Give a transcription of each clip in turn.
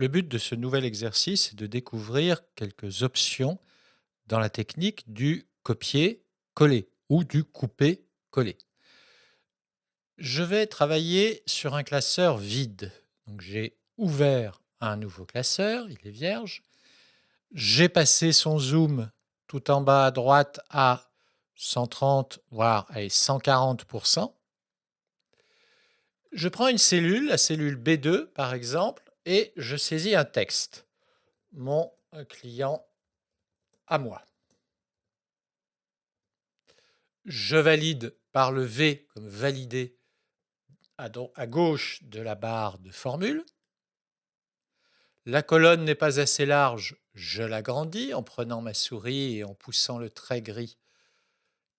Le but de ce nouvel exercice est de découvrir quelques options dans la technique du copier-coller ou du couper-coller. Je vais travailler sur un classeur vide. Donc j'ai ouvert un nouveau classeur, il est vierge. J'ai passé son zoom tout en bas à droite à 130, voire allez, 140%. Je prends une cellule, la cellule B2 par exemple, et je saisis un texte. Mon client à moi. Je valide par le V comme valider à gauche de la barre de formule. La colonne n'est pas assez large, je l'agrandis en prenant ma souris et en poussant le trait gris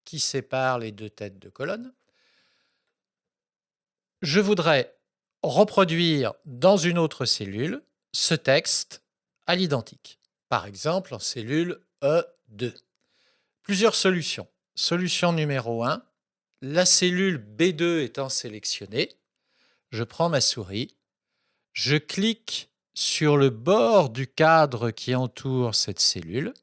qui sépare les deux têtes de colonne. Je voudrais reproduire dans une autre cellule ce texte à l'identique, par exemple en cellule E2. Plusieurs solutions. Solution numéro 1, la cellule B2 étant sélectionnée, je prends ma souris, je clique sur le bord du cadre qui entoure cette cellule.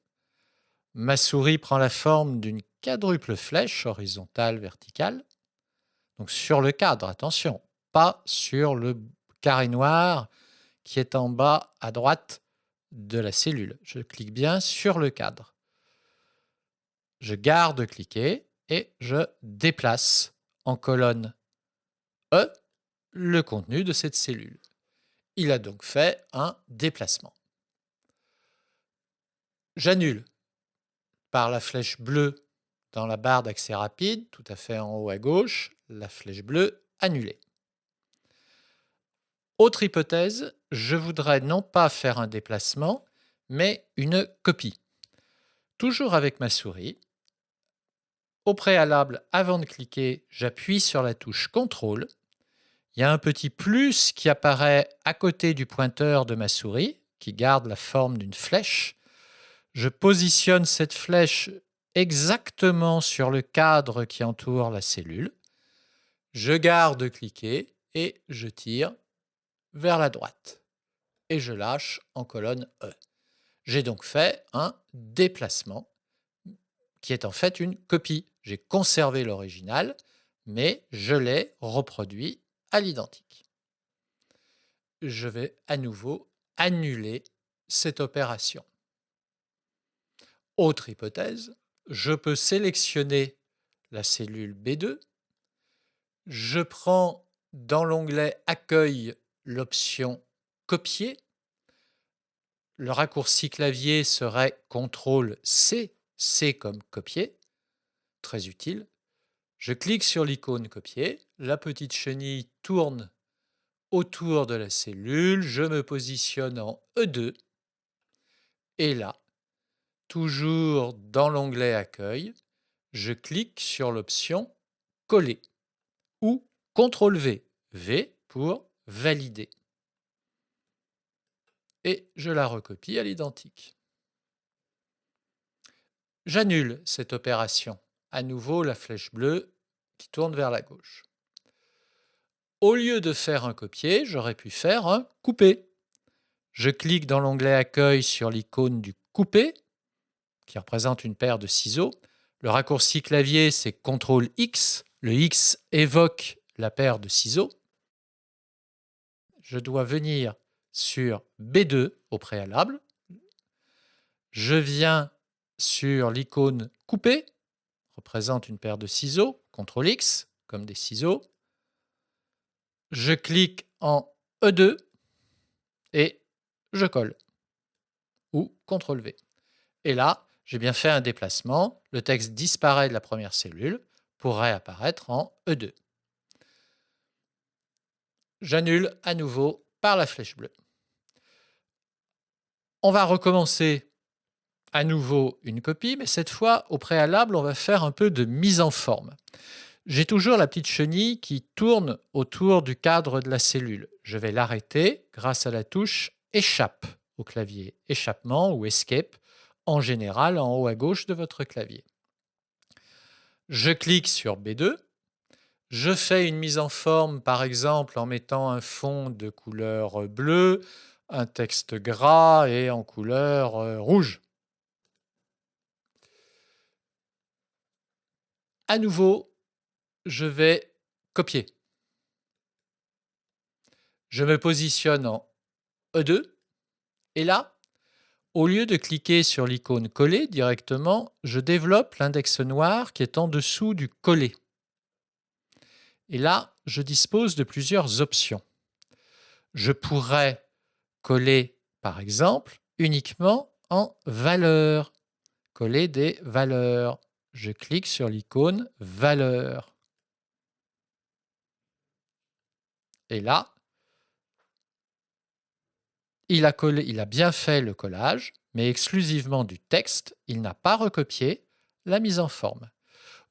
Ma souris prend la forme d'une quadruple flèche horizontale, verticale. Donc sur le cadre, attention, pas sur le carré noir qui est en bas à droite de la cellule. Je clique bien sur le cadre. Je garde cliqué et je déplace en colonne E le contenu de cette cellule. Il a donc fait un déplacement. J'annule par la flèche bleue dans la barre d'accès rapide, tout à fait en haut à gauche, la flèche bleue annulée. Autre hypothèse, je voudrais non pas faire un déplacement, mais une copie. Toujours avec ma souris, au préalable, avant de cliquer, j'appuie sur la touche CTRL. Il y a un petit plus qui apparaît à côté du pointeur de ma souris, qui garde la forme d'une flèche. Je positionne cette flèche exactement sur le cadre qui entoure la cellule. Je garde cliqué et je tire vers la droite. Et je lâche en colonne E. J'ai donc fait un déplacement qui est en fait une copie. J'ai conservé l'original, mais je l'ai reproduit à l'identique. Je vais à nouveau annuler cette opération. Autre hypothèse, je peux sélectionner la cellule B2. Je prends dans l'onglet Accueil l'option Copier. Le raccourci clavier serait CTRL-C, C comme copier, très utile. Je clique sur l'icône Copier, la petite chenille tourne autour de la cellule, je me positionne en E2 et là, toujours dans l'onglet Accueil, je clique sur l'option Coller ou CTRL-V, V pour valider. Et je la recopie à l'identique. J'annule cette opération. À nouveau, la flèche bleue qui tourne vers la gauche. Au lieu de faire un copier, j'aurais pu faire un couper. Je clique dans l'onglet Accueil sur l'icône du couper, qui représente une paire de ciseaux. Le raccourci clavier, c'est CTRL-X. Le X évoque la paire de ciseaux. Je dois venir sur B2 au préalable. Je viens sur l'icône couper, représente une paire de ciseaux, CTRL-X, comme des ciseaux. Je clique en E2 et je colle, ou CTRL-V. Et là, j'ai bien fait un déplacement. Le texte disparaît de la première cellule pour réapparaître en E2. J'annule à nouveau par la flèche bleue. On va recommencer à nouveau une copie, mais cette fois, au préalable, on va faire un peu de mise en forme. J'ai toujours la petite chenille qui tourne autour du cadre de la cellule. Je vais l'arrêter grâce à la touche Échappe au clavier, échappement ou Escape, en général en haut à gauche de votre clavier. Je clique sur B2, Je fais une mise en forme, par exemple, en mettant un fond de couleur bleue, un texte gras et en couleur rouge. À nouveau, je vais copier. Je me positionne en E2 et là, au lieu de cliquer sur l'icône coller directement, je développe l'index noir qui est en dessous du coller. Et là, je dispose de plusieurs options. Je pourrais coller, par exemple, uniquement en valeur. Coller des valeurs. Je clique sur l'icône valeur. Et là, il a bien fait le collage, mais exclusivement du texte. Il n'a pas recopié la mise en forme.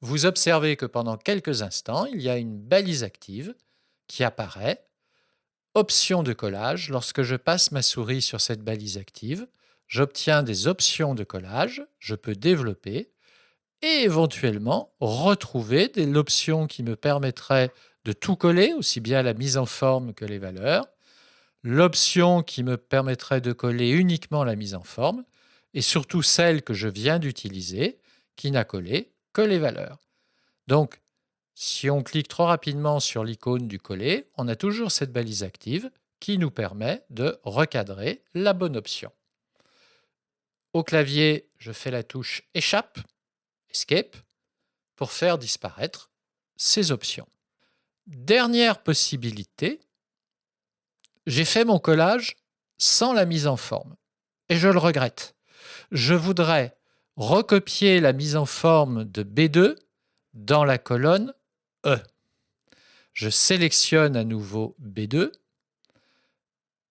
Vous observez que pendant quelques instants, il y a une balise active qui apparaît. Options de collage. Lorsque je passe ma souris sur cette balise active, j'obtiens des options de collage. Je peux développer et éventuellement retrouver l'option qui me permettrait de tout coller, aussi bien la mise en forme que les valeurs, l'option qui me permettrait de coller uniquement la mise en forme, et surtout celle que je viens d'utiliser, qui n'a collé que les valeurs. Donc, si on clique trop rapidement sur l'icône du coller, on a toujours cette balise active qui nous permet de recadrer la bonne option. Au clavier, je fais la touche Échappe, Escape, pour faire disparaître ces options. Dernière possibilité, j'ai fait mon collage sans la mise en forme et je le regrette. Je voudrais recopier la mise en forme de B2 dans la colonne E. Je sélectionne à nouveau B2.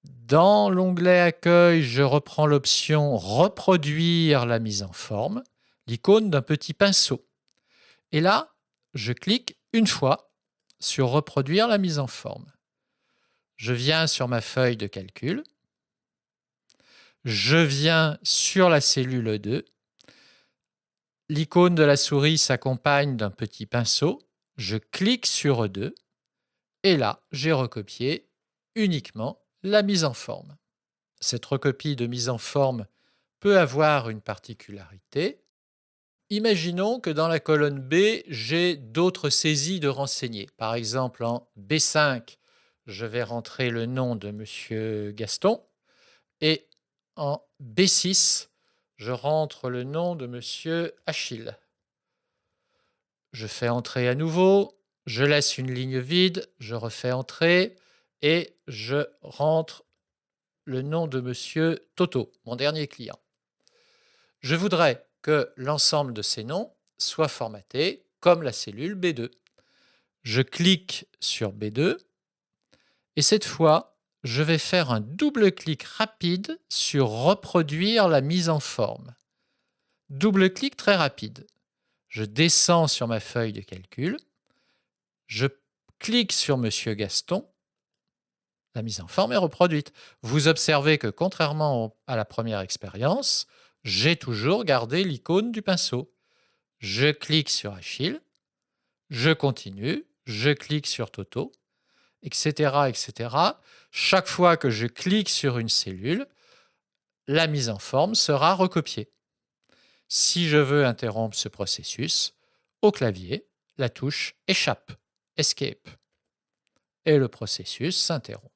Dans l'onglet Accueil, je reprends l'option Reproduire la mise en forme, l'icône d'un petit pinceau. Et là, je clique une fois sur Reproduire la mise en forme. Je viens sur ma feuille de calcul. Je viens sur la cellule E2. L'icône de la souris s'accompagne d'un petit pinceau. Je clique sur E2. Et là, j'ai recopié uniquement la mise en forme. Cette recopie de mise en forme peut avoir une particularité. Imaginons que dans la colonne B, j'ai d'autres saisies de renseigner. Par exemple, en B5, je vais rentrer le nom de M. Gaston et en B6, je rentre le nom de M. Achille. Je fais entrer à nouveau, je laisse une ligne vide, je refais entrer et je rentre le nom de M. Toto, mon dernier client. Je voudrais que l'ensemble de ces noms soit formaté comme la cellule B2. Je clique sur B2 et cette fois, je vais faire un double-clic rapide sur Reproduire la mise en forme. Double-clic très rapide. Je descends sur ma feuille de calcul. Je clique sur Monsieur Gaston. La mise en forme est reproduite. Vous observez que contrairement à la première expérience, j'ai toujours gardé l'icône du pinceau. Je clique sur Achille. Je continue. Je clique sur Toto, etc., etc. Chaque fois que je clique sur une cellule, la mise en forme sera recopiée. Si je veux interrompre ce processus, au clavier, la touche Échappe, Escape, et le processus s'interrompt.